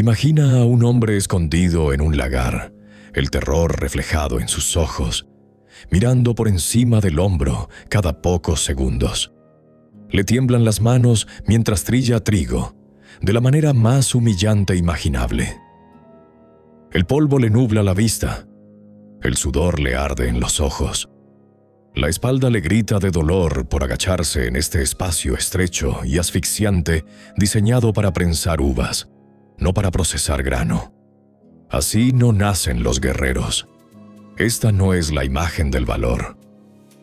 Imagina a un hombre escondido en un lagar, el terror reflejado en sus ojos, mirando por encima del hombro cada pocos segundos. Le tiemblan las manos mientras trilla trigo, de la manera más humillante imaginable. El polvo le nubla la vista, el sudor le arde en los ojos. La espalda le grita de dolor por agacharse en este espacio estrecho y asfixiante diseñado para prensar uvas, no para procesar grano. Así no nacen los guerreros. Esta no es la imagen del valor.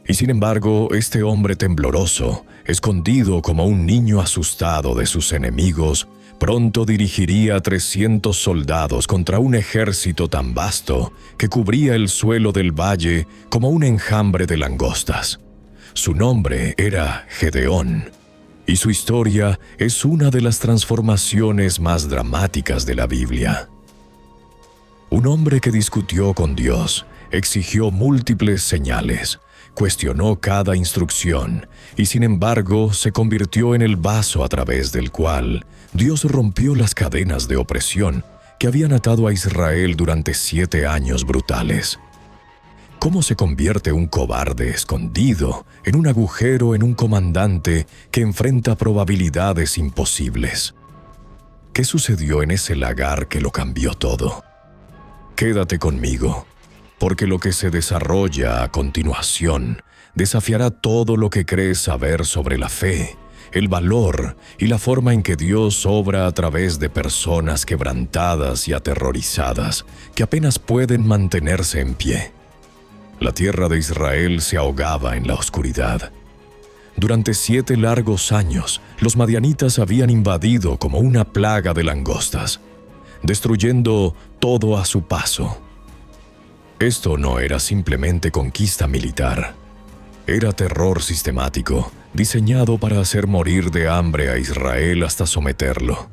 Y sin embargo, este hombre tembloroso, escondido como un niño asustado de sus enemigos, pronto dirigiría a 300 soldados contra un ejército tan vasto que cubría el suelo del valle como un enjambre de langostas. Su nombre era Gedeón, y su historia es una de las transformaciones más dramáticas de la Biblia. Un hombre que discutió con Dios, exigió múltiples señales, cuestionó cada instrucción y sin embargo se convirtió en el vaso a través del cual Dios rompió las cadenas de opresión que habían atado a Israel durante 7 años brutales. ¿Cómo se convierte un cobarde escondido en un agujero en un comandante que enfrenta probabilidades imposibles? ¿Qué sucedió en ese lagar que lo cambió todo? Quédate conmigo, porque lo que se desarrolla a continuación desafiará todo lo que crees saber sobre la fe, el valor y la forma en que Dios obra a través de personas quebrantadas y aterrorizadas que apenas pueden mantenerse en pie. La tierra de Israel se ahogaba en la oscuridad. Durante 7 largos años, los madianitas habían invadido como una plaga de langostas, destruyendo todo a su paso. Esto no era simplemente conquista militar. Era terror sistemático, diseñado para hacer morir de hambre a Israel hasta someterlo.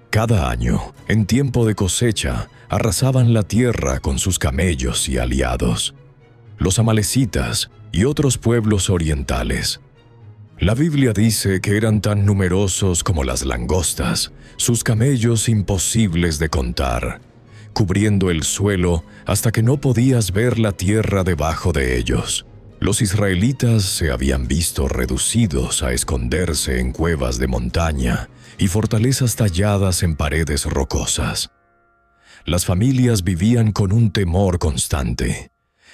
Cada año, en tiempo de cosecha, arrasaban la tierra con sus camellos y aliados, los amalecitas y otros pueblos orientales. La Biblia dice que eran tan numerosos como las langostas, sus camellos imposibles de contar, cubriendo el suelo hasta que no podías ver la tierra debajo de ellos. Los israelitas se habían visto reducidos a esconderse en cuevas de montaña y fortalezas talladas en paredes rocosas. Las familias vivían con un temor constante,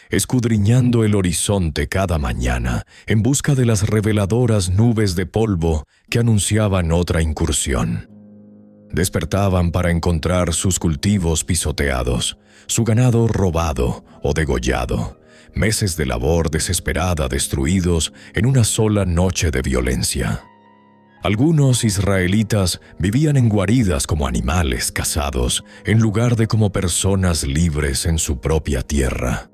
escudriñando el horizonte cada mañana en busca de las reveladoras nubes de polvo que anunciaban otra incursión. Despertaban para encontrar sus cultivos pisoteados, su ganado robado o degollado, meses de labor desesperada destruidos en una sola noche de violencia. Algunos israelitas vivían en guaridas como animales cazados, en lugar de como personas libres en su propia tierra.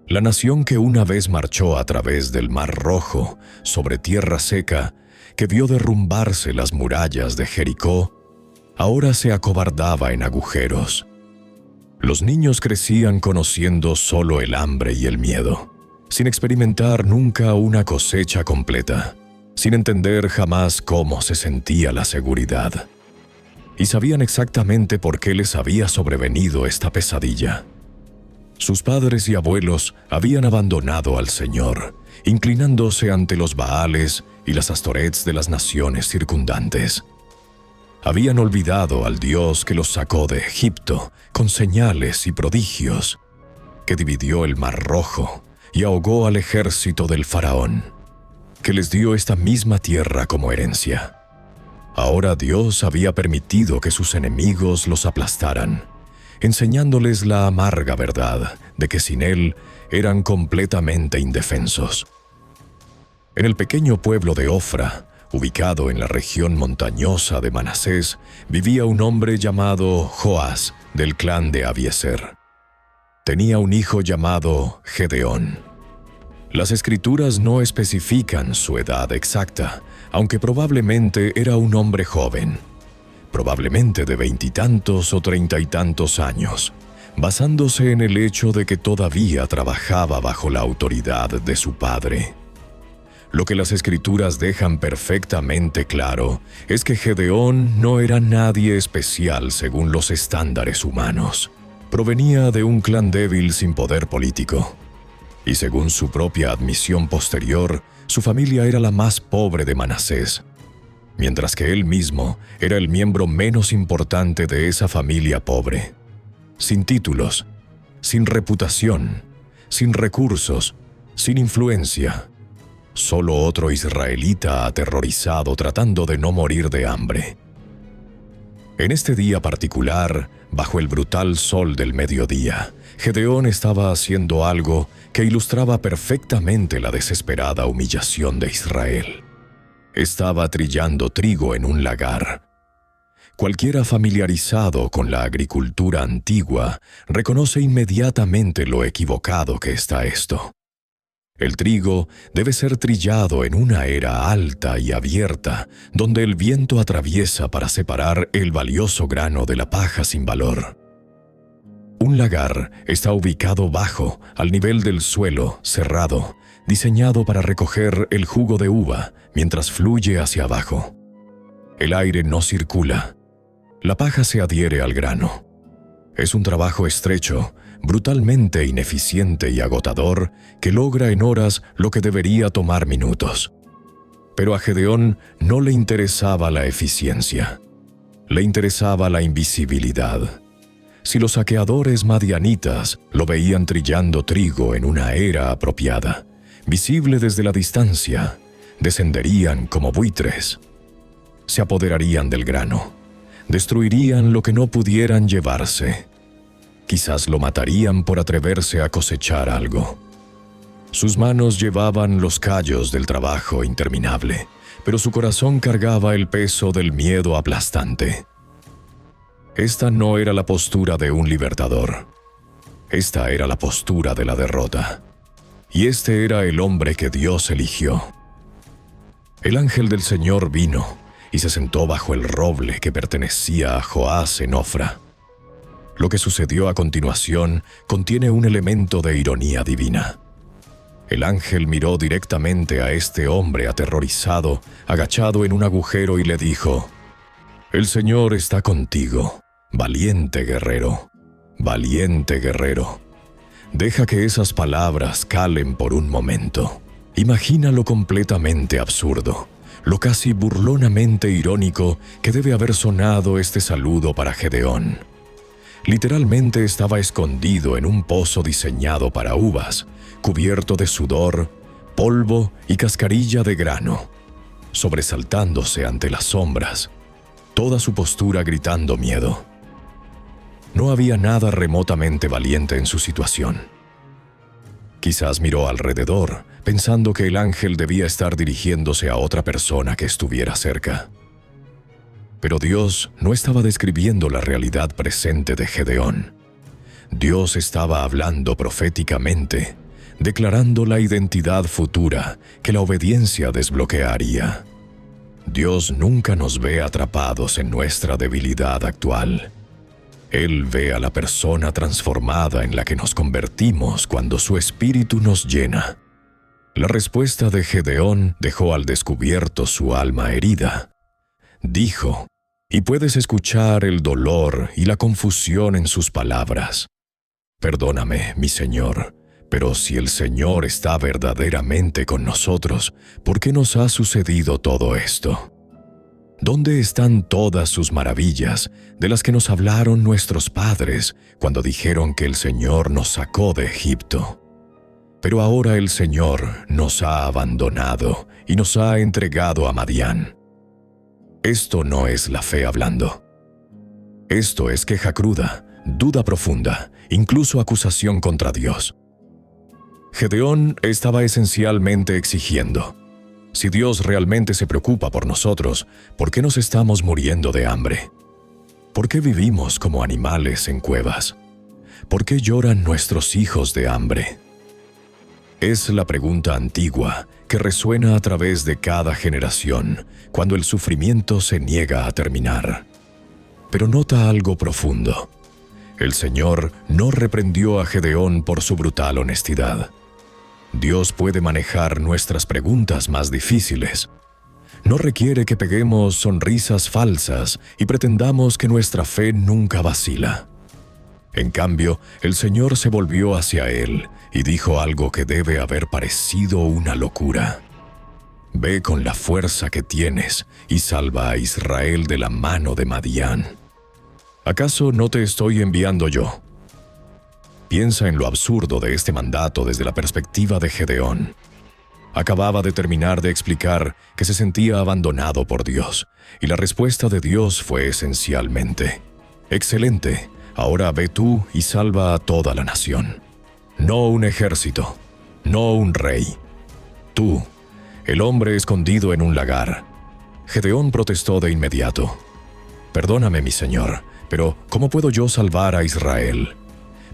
La nación que una vez marchó a través del Mar Rojo, sobre tierra seca, que vio derrumbarse las murallas de Jericó, ahora se acobardaba en agujeros. Los niños crecían conociendo solo el hambre y el miedo, sin experimentar nunca una cosecha completa, sin entender jamás cómo se sentía la seguridad. Y sabían exactamente por qué les había sobrevenido esta pesadilla. Sus padres y abuelos habían abandonado al Señor, inclinándose ante los Baales y las Astorets de las naciones circundantes. Habían olvidado al Dios que los sacó de Egipto con señales y prodigios, que dividió el Mar Rojo y ahogó al ejército del faraón, que les dio esta misma tierra como herencia. Ahora Dios había permitido que sus enemigos los aplastaran, enseñándoles la amarga verdad de que sin Él eran completamente indefensos. En el pequeño pueblo de Ofra, ubicado en la región montañosa de Manasés, vivía un hombre llamado Joás, del clan de Abiezer. Tenía un hijo llamado Gedeón. Las escrituras no especifican su edad exacta, aunque probablemente era un hombre joven, probablemente de 20 y tantos o 30 y tantos años, basándose en el hecho de que todavía trabajaba bajo la autoridad de su padre. Lo que las Escrituras dejan perfectamente claro es que Gedeón no era nadie especial según los estándares humanos. Provenía de un clan débil sin poder político. Y según su propia admisión posterior, su familia era la más pobre de Manasés, mientras que él mismo era el miembro menos importante de esa familia pobre. Sin títulos, sin reputación, sin recursos, sin influencia. Solo otro israelita aterrorizado tratando de no morir de hambre. En este día particular, bajo el brutal sol del mediodía, Gedeón estaba haciendo algo que ilustraba perfectamente la desesperada humillación de Israel. Estaba trillando trigo en un lagar. Cualquiera familiarizado con la agricultura antigua reconoce inmediatamente lo equivocado que está esto. El trigo debe ser trillado en una era alta y abierta, donde el viento atraviesa para separar el valioso grano de la paja sin valor. Un lagar está ubicado bajo, al nivel del suelo, cerrado, diseñado para recoger el jugo de uva mientras fluye hacia abajo. El aire no circula. La paja se adhiere al grano. Es un trabajo estrecho, brutalmente ineficiente y agotador, que logra en horas lo que debería tomar minutos. Pero a Gedeón no le interesaba la eficiencia. Le interesaba la invisibilidad. Si los saqueadores madianitas lo veían trillando trigo en una era apropiada, visible desde la distancia, descenderían como buitres. Se apoderarían del grano. Destruirían lo que no pudieran llevarse. Quizás lo matarían por atreverse a cosechar algo. Sus manos llevaban los callos del trabajo interminable, pero su corazón cargaba el peso del miedo aplastante. Esta no era la postura de un libertador. Esta era la postura de la derrota. Y este era el hombre que Dios eligió. El ángel del Señor vino y se sentó bajo el roble que pertenecía a Joás en Ofra. Lo que sucedió a continuación contiene un elemento de ironía divina. El ángel miró directamente a este hombre aterrorizado, agachado en un agujero, y le dijo: «El Señor está contigo, valiente guerrero, valiente guerrero». Deja que esas palabras calen por un momento. Imagina lo completamente absurdo, lo casi burlonamente irónico que debe haber sonado este saludo para Gedeón. Literalmente estaba escondido en un pozo diseñado para uvas, cubierto de sudor, polvo y cascarilla de grano, sobresaltándose ante las sombras, toda su postura gritando miedo. No había nada remotamente valiente en su situación. Quizás miró alrededor, pensando que el ángel debía estar dirigiéndose a otra persona que estuviera cerca. Pero Dios no estaba describiendo la realidad presente de Gedeón. Dios estaba hablando proféticamente, declarando la identidad futura que la obediencia desbloquearía. Dios nunca nos ve atrapados en nuestra debilidad actual. Él ve a la persona transformada en la que nos convertimos cuando su espíritu nos llena. La respuesta de Gedeón dejó al descubierto su alma herida. Dijo, y puedes escuchar el dolor y la confusión en sus palabras: «Perdóname, mi Señor, pero si el Señor está verdaderamente con nosotros, ¿por qué nos ha sucedido todo esto? ¿Dónde están todas sus maravillas de las que nos hablaron nuestros padres cuando dijeron que el Señor nos sacó de Egipto? Pero ahora el Señor nos ha abandonado y nos ha entregado a Madián». Esto no es la fe hablando. Esto es queja cruda, duda profunda, incluso acusación contra Dios. Gedeón estaba esencialmente exigiendo: si Dios realmente se preocupa por nosotros, ¿por qué nos estamos muriendo de hambre? ¿Por qué vivimos como animales en cuevas? ¿Por qué lloran nuestros hijos de hambre? Es la pregunta antigua que resuena a través de cada generación cuando el sufrimiento se niega a terminar. Pero nota algo profundo. El Señor no reprendió a Gedeón por su brutal honestidad. Dios puede manejar nuestras preguntas más difíciles. No requiere que peguemos sonrisas falsas y pretendamos que nuestra fe nunca vacila. En cambio, el Señor se volvió hacia él y dijo algo que debe haber parecido una locura. Ve con la fuerza que tienes y salva a Israel de la mano de Madián. ¿Acaso no te estoy enviando yo? Piensa en lo absurdo de este mandato desde la perspectiva de Gedeón. Acababa de terminar de explicar que se sentía abandonado por Dios, y la respuesta de Dios fue esencialmente: excelente, ahora ve tú y salva a toda la nación. No un ejército, no un rey. Tú, el hombre escondido en un lagar. Gedeón protestó de inmediato: perdóname, mi señor, pero ¿cómo puedo yo salvar a Israel?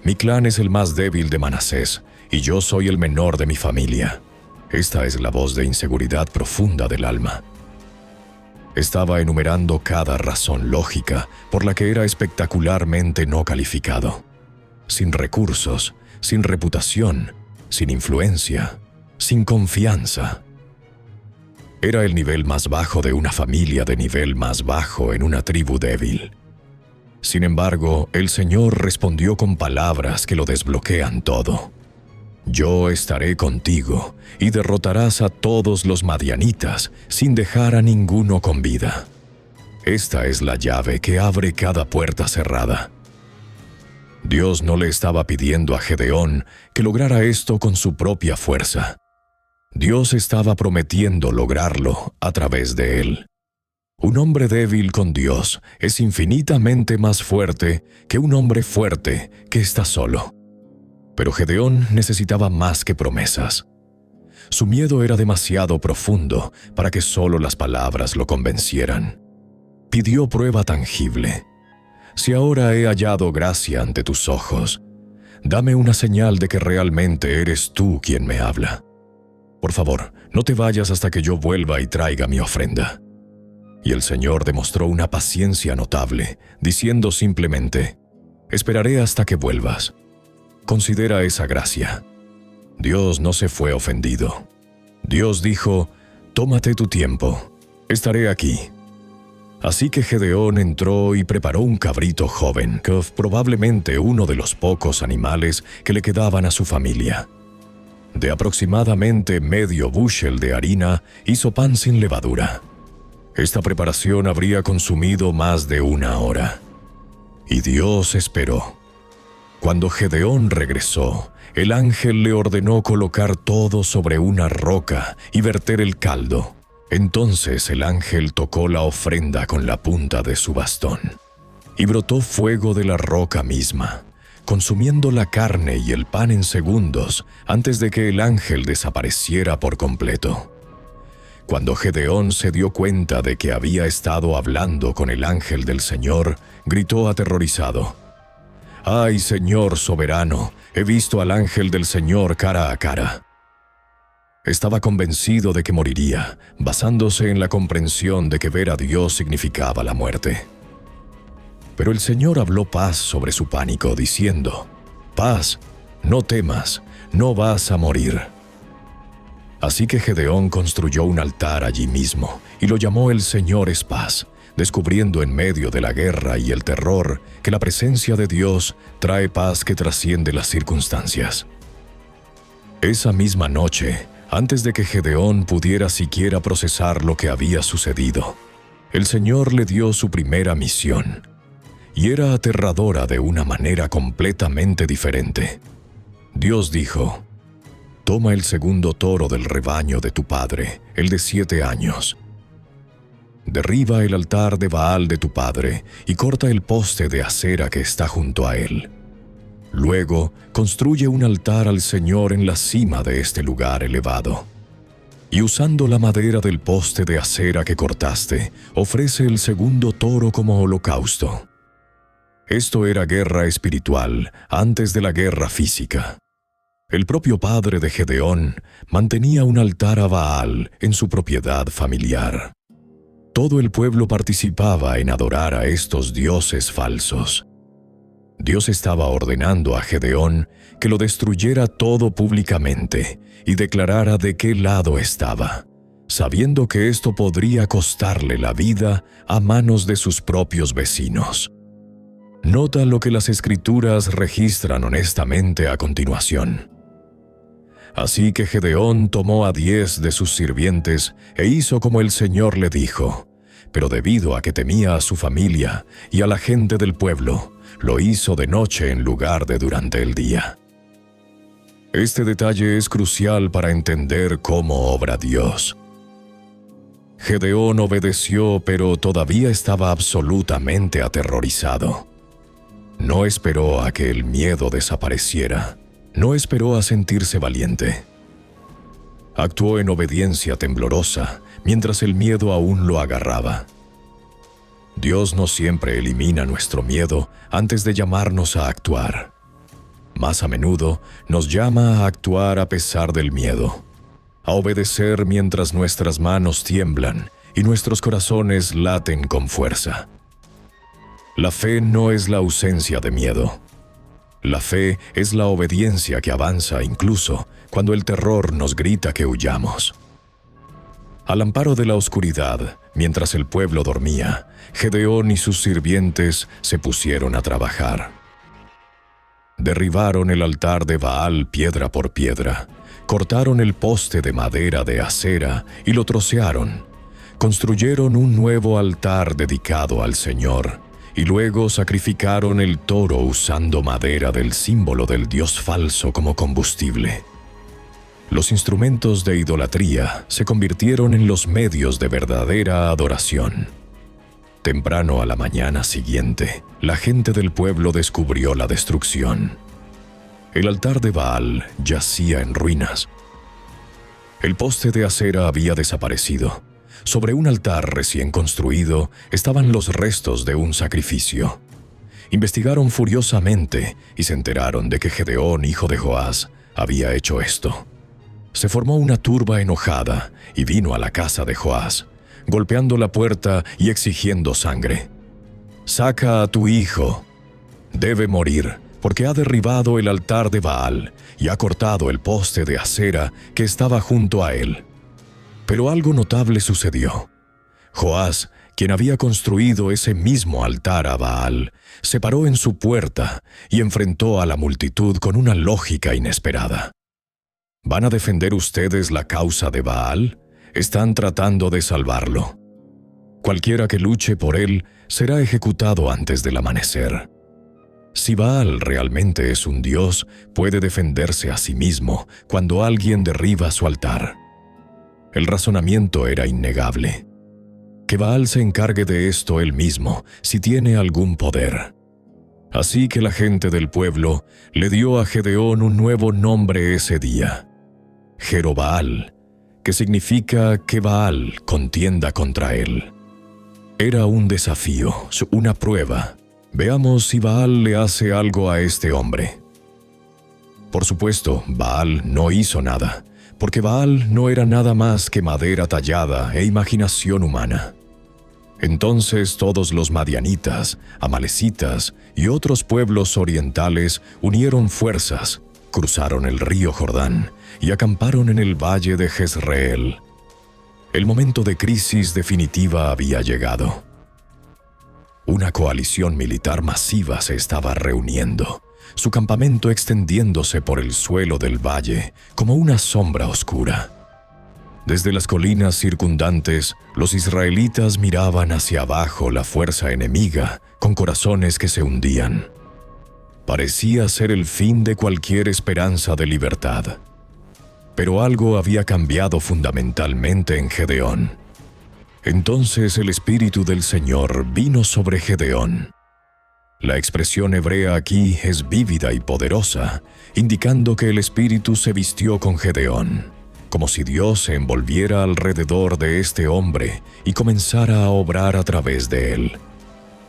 Mi clan es el más débil de Manasés, y yo soy el menor de mi familia. Esta es la voz de inseguridad profunda del alma. Estaba enumerando cada razón lógica por la que era espectacularmente no calificado. Sin recursos, sin reputación, sin influencia, sin confianza. Era el nivel más bajo de una familia de nivel más bajo en una tribu débil. Sin embargo, el Señor respondió con palabras que lo desbloquean todo. Yo estaré contigo y derrotarás a todos los madianitas sin dejar a ninguno con vida. Esta es la llave que abre cada puerta cerrada. Dios no le estaba pidiendo a Gedeón que lograra esto con su propia fuerza. Dios estaba prometiendo lograrlo a través de él. Un hombre débil con Dios es infinitamente más fuerte que un hombre fuerte que está solo. Pero Gedeón necesitaba más que promesas. Su miedo era demasiado profundo para que solo las palabras lo convencieran. Pidió prueba tangible. Si ahora he hallado gracia ante tus ojos, dame una señal de que realmente eres tú quien me habla. Por favor, no te vayas hasta que yo vuelva y traiga mi ofrenda. Y el Señor demostró una paciencia notable, diciendo simplemente: esperaré hasta que vuelvas. Considera esa gracia. Dios no se fue ofendido. Dios dijo: tómate tu tiempo, estaré aquí. Así que Gedeón entró y preparó un cabrito joven, que probablemente uno de los pocos animales que le quedaban a su familia. De aproximadamente medio bushel de harina hizo pan sin levadura. Esta preparación habría consumido más de 1 hora. Y Dios esperó. Cuando Gedeón regresó, el ángel le ordenó colocar todo sobre una roca y verter el caldo. Entonces el ángel tocó la ofrenda con la punta de su bastón, y brotó fuego de la roca misma, consumiendo la carne y el pan en segundos antes de que el ángel desapareciera por completo. Cuando Gedeón se dio cuenta de que había estado hablando con el ángel del Señor, gritó aterrorizado: ¡ay, Señor soberano! He visto al ángel del Señor cara a cara. Estaba convencido de que moriría, basándose en la comprensión de que ver a Dios significaba la muerte. Pero el Señor habló paz sobre su pánico, diciendo: paz, no temas, no vas a morir. Así que Gedeón construyó un altar allí mismo y lo llamó El Señor es Paz, descubriendo en medio de la guerra y el terror que la presencia de Dios trae paz que trasciende las circunstancias. Esa misma noche, antes de que Gedeón pudiera siquiera procesar lo que había sucedido, el Señor le dio su primera misión, y era aterradora de una manera completamente diferente. Dios dijo: toma el segundo toro del rebaño de tu padre, el de 7 años. Derriba el altar de Baal de tu padre y corta el poste de acera que está junto a él. Luego, construye un altar al Señor en la cima de este lugar elevado. Y usando la madera del poste de acera que cortaste, ofrece el segundo toro como holocausto. Esto era guerra espiritual antes de la guerra física. El propio padre de Gedeón mantenía un altar a Baal en su propiedad familiar. Todo el pueblo participaba en adorar a estos dioses falsos. Dios estaba ordenando a Gedeón que lo destruyera todo públicamente y declarara de qué lado estaba, sabiendo que esto podría costarle la vida a manos de sus propios vecinos. Nota lo que las Escrituras registran honestamente a continuación. Así que Gedeón tomó a 10 de sus sirvientes e hizo como el Señor le dijo, pero debido a que temía a su familia y a la gente del pueblo, lo hizo de noche en lugar de durante el día. Este detalle es crucial para entender cómo obra Dios. Gedeón obedeció, pero todavía estaba absolutamente aterrorizado. No esperó a que el miedo desapareciera. No esperó a sentirse valiente. Actuó en obediencia temblorosa, mientras el miedo aún lo agarraba. Dios no siempre elimina nuestro miedo antes de llamarnos a actuar. Más a menudo nos llama a actuar a pesar del miedo, a obedecer mientras nuestras manos tiemblan y nuestros corazones laten con fuerza. La fe no es la ausencia de miedo. La fe es la obediencia que avanza incluso cuando el terror nos grita que huyamos. Al amparo de la oscuridad, mientras el pueblo dormía, Gedeón y sus sirvientes se pusieron a trabajar. Derribaron el altar de Baal piedra por piedra, cortaron el poste de madera de acera y lo trocearon. Construyeron un nuevo altar dedicado al Señor, y luego sacrificaron el toro usando madera del símbolo del dios falso como combustible. Los instrumentos de idolatría se convirtieron en los medios de verdadera adoración. Temprano a la mañana siguiente, la gente del pueblo descubrió la destrucción. El altar de Baal yacía en ruinas. El poste de acera había desaparecido. Sobre un altar recién construido estaban los restos de un sacrificio. Investigaron furiosamente y se enteraron de que Gedeón, hijo de Joás, había hecho esto. Se formó una turba enojada y vino a la casa de Joás, golpeando la puerta y exigiendo sangre. «Saca a tu hijo. Debe morir, porque ha derribado el altar de Baal y ha cortado el poste de acera que estaba junto a él». Pero algo notable sucedió. Joás, quien había construido ese mismo altar a Baal, se paró en su puerta y enfrentó a la multitud con una lógica inesperada. ¿Van a defender ustedes la causa de Baal? Están tratando de salvarlo. Cualquiera que luche por él será ejecutado antes del amanecer. Si Baal realmente es un dios, puede defenderse a sí mismo cuando alguien derriba su altar. El razonamiento era innegable. Que Baal se encargue de esto él mismo, si tiene algún poder. Así que la gente del pueblo le dio a Gedeón un nuevo nombre ese día: Jerobaal, que significa que Baal contienda contra él. Era un desafío, una prueba. Veamos si Baal le hace algo a este hombre. Por supuesto, Baal no hizo nada, porque Baal no era nada más que madera tallada e imaginación humana. Entonces todos los madianitas, amalecitas y otros pueblos orientales unieron fuerzas, cruzaron el río Jordán y acamparon en el valle de Jezreel. El momento de crisis definitiva había llegado. Una coalición militar masiva se estaba reuniendo, su campamento extendiéndose por el suelo del valle como una sombra oscura. Desde las colinas circundantes, los israelitas miraban hacia abajo la fuerza enemiga con corazones que se hundían. Parecía ser el fin de cualquier esperanza de libertad. Pero algo había cambiado fundamentalmente en Gedeón. Entonces el Espíritu del Señor vino sobre Gedeón. La expresión hebrea aquí es vívida y poderosa, indicando que el Espíritu se vistió con Gedeón, como si Dios se envolviera alrededor de este hombre y comenzara a obrar a través de él.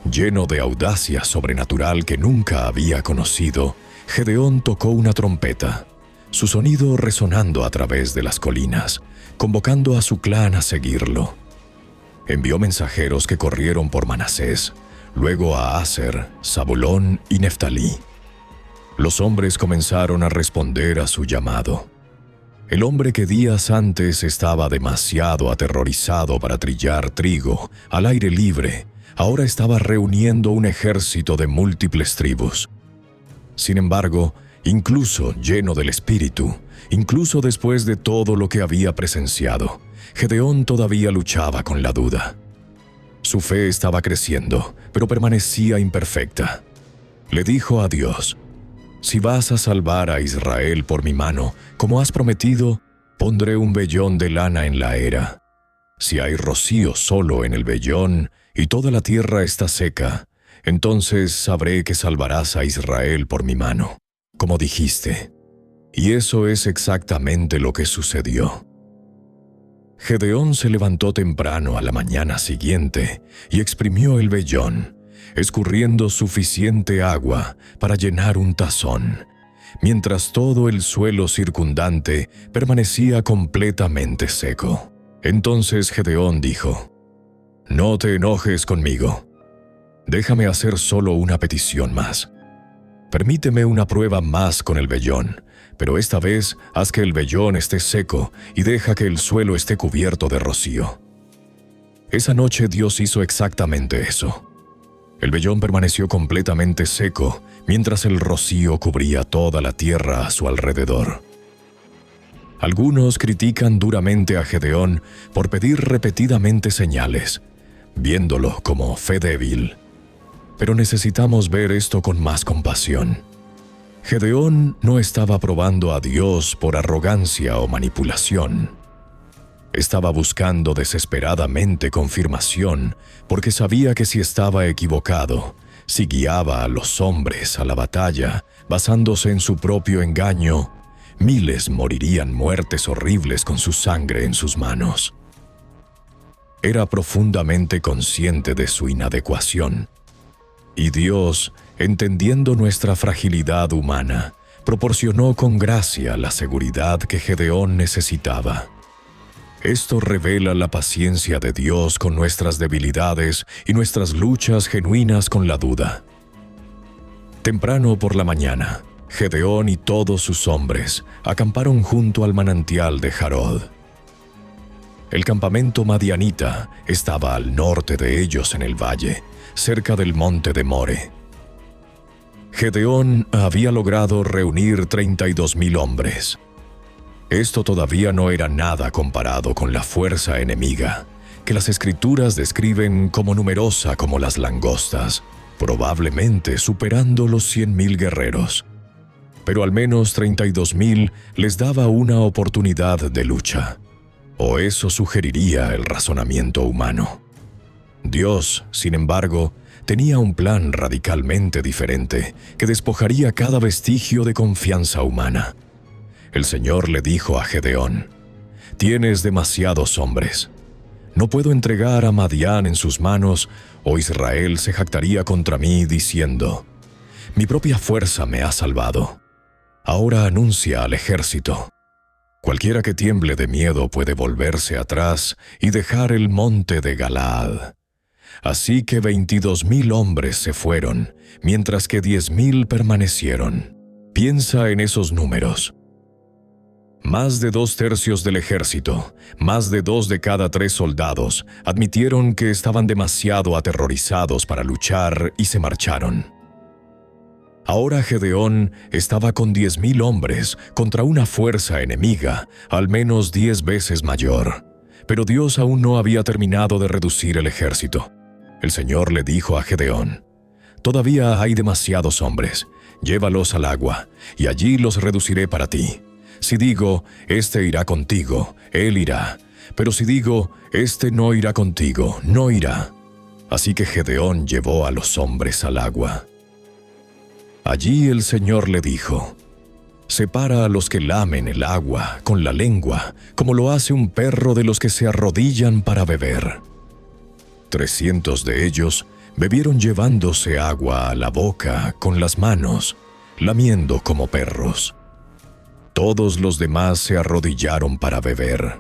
Lleno de audacia sobrenatural que nunca había conocido, Gedeón tocó una trompeta, su sonido resonando a través de las colinas, convocando a su clan a seguirlo. Envió mensajeros que corrieron por Manasés, luego a Aser, Zabulón y Neftalí. Los hombres comenzaron a responder a su llamado. El hombre que días antes estaba demasiado aterrorizado para trillar trigo al aire libre, ahora estaba reuniendo un ejército de múltiples tribus. Sin embargo, incluso lleno del Espíritu, incluso después de todo lo que había presenciado, Gedeón todavía luchaba con la duda. Su fe estaba creciendo, pero permanecía imperfecta. Le dijo a Dios: «Si vas a salvar a Israel por mi mano, como has prometido, pondré un vellón de lana en la era. Si hay rocío solo en el vellón y toda la tierra está seca, entonces sabré que salvarás a Israel por mi mano, como dijiste». Y eso es exactamente lo que sucedió. Gedeón se levantó temprano a la mañana siguiente y exprimió el vellón, escurriendo suficiente agua para llenar un tazón, mientras todo el suelo circundante permanecía completamente seco. Entonces Gedeón dijo: «No te enojes conmigo. Déjame hacer solo una petición más. Permíteme una prueba más con el vellón, pero esta vez haz que el vellón esté seco y deja que el suelo esté cubierto de rocío». Esa noche Dios hizo exactamente eso. El vellón permaneció completamente seco, mientras el rocío cubría toda la tierra a su alrededor. Algunos critican duramente a Gedeón por pedir repetidamente señales, viéndolo como fe débil. Pero necesitamos ver esto con más compasión. Gedeón no estaba probando a Dios por arrogancia o manipulación. Estaba buscando desesperadamente confirmación, porque sabía que si estaba equivocado, si guiaba a los hombres a la batalla basándose en su propio engaño, miles morirían muertes horribles con su sangre en sus manos. Era profundamente consciente de su inadecuación. Y Dios, entendiendo nuestra fragilidad humana, proporcionó con gracia la seguridad que Gedeón necesitaba. Esto revela la paciencia de Dios con nuestras debilidades y nuestras luchas genuinas con la duda. Temprano por la mañana, Gedeón y todos sus hombres acamparon junto al manantial de Jarod. El campamento madianita estaba al norte de ellos en el valle, cerca del monte de More. Gedeón había logrado reunir 32,000 hombres. Esto todavía no era nada comparado con la fuerza enemiga, que las escrituras describen como numerosa como las langostas, probablemente superando los 100,000 guerreros. Pero al menos 32,000 les daba una oportunidad de lucha, o eso sugeriría el razonamiento humano. Dios, sin embargo, tenía un plan radicalmente diferente que despojaría cada vestigio de confianza humana. El Señor le dijo a Gedeón: «Tienes demasiados hombres. No puedo entregar a Madián en sus manos, o Israel se jactaría contra mí diciendo: mi propia fuerza me ha salvado. Ahora anuncia al ejército: cualquiera que tiemble de miedo puede volverse atrás y dejar el monte de Galaad». Así que 22,000 hombres se fueron, mientras que 10,000 permanecieron. Piensa en esos números. Más de 2/3 del ejército, más de 2 de cada 3 soldados, admitieron que estaban demasiado aterrorizados para luchar y se marcharon. Ahora Gedeón estaba con 10,000 hombres contra una fuerza enemiga al menos 10 veces mayor. Pero Dios aún no había terminado de reducir el ejército. El Señor le dijo a Gedeón: «Todavía hay demasiados hombres. Llévalos al agua, y allí los reduciré para ti. Si digo, este irá contigo, él irá. Pero si digo, este no irá contigo, no irá». Así que Gedeón llevó a los hombres al agua. Allí el Señor le dijo: «Separa a los que lamen el agua con la lengua, como lo hace un perro de los que se arrodillan para beber». 300 de ellos bebieron llevándose agua a la boca con las manos, lamiendo como perros. Todos los demás se arrodillaron para beber.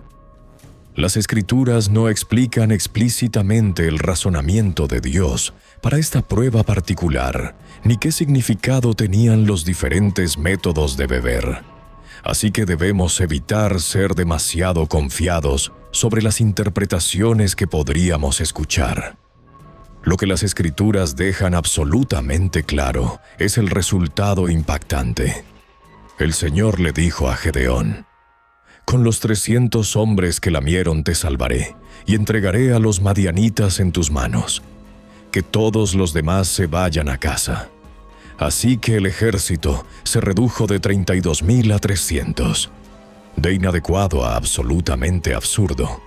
Las Escrituras no explican explícitamente el razonamiento de Dios para esta prueba particular, ni qué significado tenían los diferentes métodos de beber. Así que debemos evitar ser demasiado confiados sobre las interpretaciones que podríamos escuchar. Lo que las Escrituras dejan absolutamente claro es el resultado impactante. El Señor le dijo a Gedeón: «Con los 300 hombres que lamieron te salvaré, y entregaré a los madianitas en tus manos. Que todos los demás se vayan a casa». Así que el ejército se redujo de 32,000 a 300. De inadecuado a absolutamente absurdo.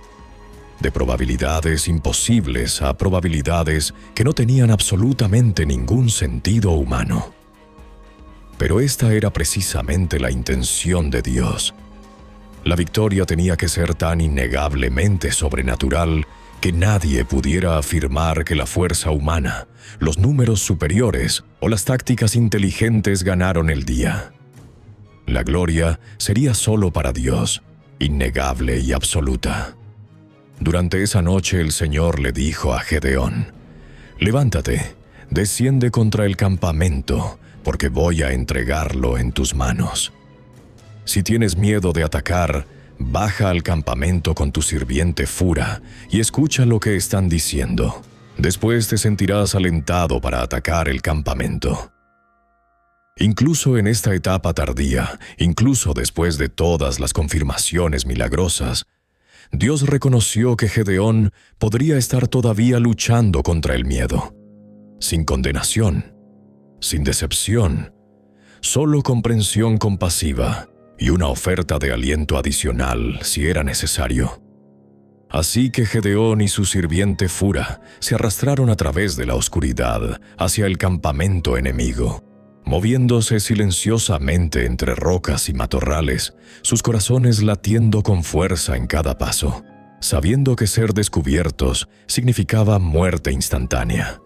De probabilidades imposibles a probabilidades que no tenían absolutamente ningún sentido humano. Pero esta era precisamente la intención de Dios. La victoria tenía que ser tan innegablemente sobrenatural que nadie pudiera afirmar que la fuerza humana, los números superiores o las tácticas inteligentes ganaron el día. La gloria sería solo para Dios, innegable y absoluta. Durante esa noche el Señor le dijo a Gedeón: «Levántate, desciende contra el campamento, porque voy a entregarlo en tus manos. Si tienes miedo de atacar, baja al campamento con tu sirviente Fura y escucha lo que están diciendo. Después te sentirás alentado para atacar el campamento». Incluso en esta etapa tardía, incluso después de todas las confirmaciones milagrosas, Dios reconoció que Gedeón podría estar todavía luchando contra el miedo. Sin condenación, sin decepción, solo comprensión compasiva y una oferta de aliento adicional si era necesario. Así que Gedeón y su sirviente Fura se arrastraron a través de la oscuridad hacia el campamento enemigo, moviéndose silenciosamente entre rocas y matorrales, sus corazones latiendo con fuerza en cada paso, sabiendo que ser descubiertos significaba muerte instantánea.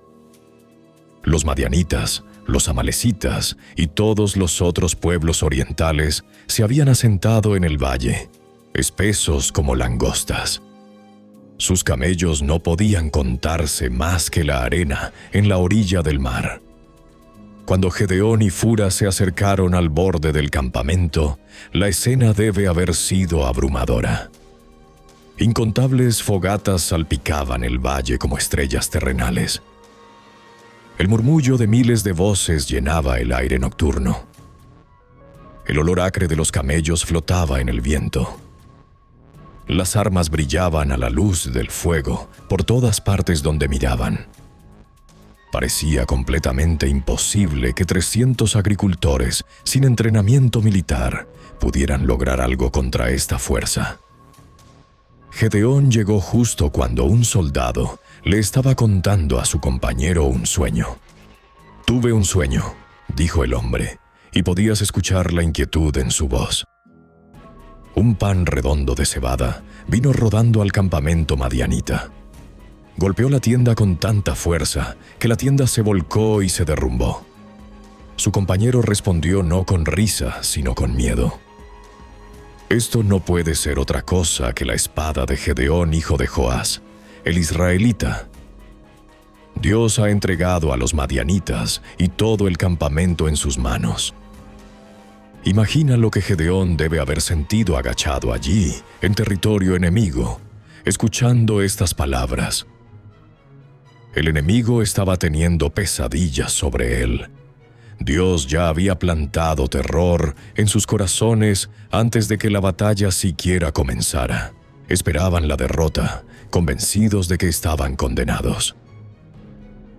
Los madianitas, los amalecitas y todos los otros pueblos orientales se habían asentado en el valle, espesos como langostas. Sus camellos no podían contarse más que la arena en la orilla del mar. Cuando Gedeón y Fura se acercaron al borde del campamento, la escena debe haber sido abrumadora. Incontables fogatas salpicaban el valle como estrellas terrenales. El murmullo de miles de voces llenaba el aire nocturno. El olor acre de los camellos flotaba en el viento. Las armas brillaban a la luz del fuego por todas partes donde miraban. Parecía completamente imposible que 300 agricultores sin entrenamiento militar pudieran lograr algo contra esta fuerza. Gedeón llegó justo cuando un soldado le estaba contando a su compañero un sueño. «Tuve un sueño», dijo el hombre, y podías escuchar la inquietud en su voz. Un pan redondo de cebada vino rodando al campamento madianita. Golpeó la tienda con tanta fuerza que la tienda se volcó y se derrumbó. Su compañero respondió no con risa, sino con miedo. «Esto no puede ser otra cosa que la espada de Gedeón, hijo de Joás, el israelita. Dios ha entregado a los madianitas y todo el campamento en sus manos». Imagina lo que Gedeón debe haber sentido agachado allí, en territorio enemigo, escuchando estas palabras. El enemigo estaba teniendo pesadillas sobre él. Dios ya había plantado terror en sus corazones antes de que la batalla siquiera comenzara. Esperaban la derrota, convencidos de que estaban condenados.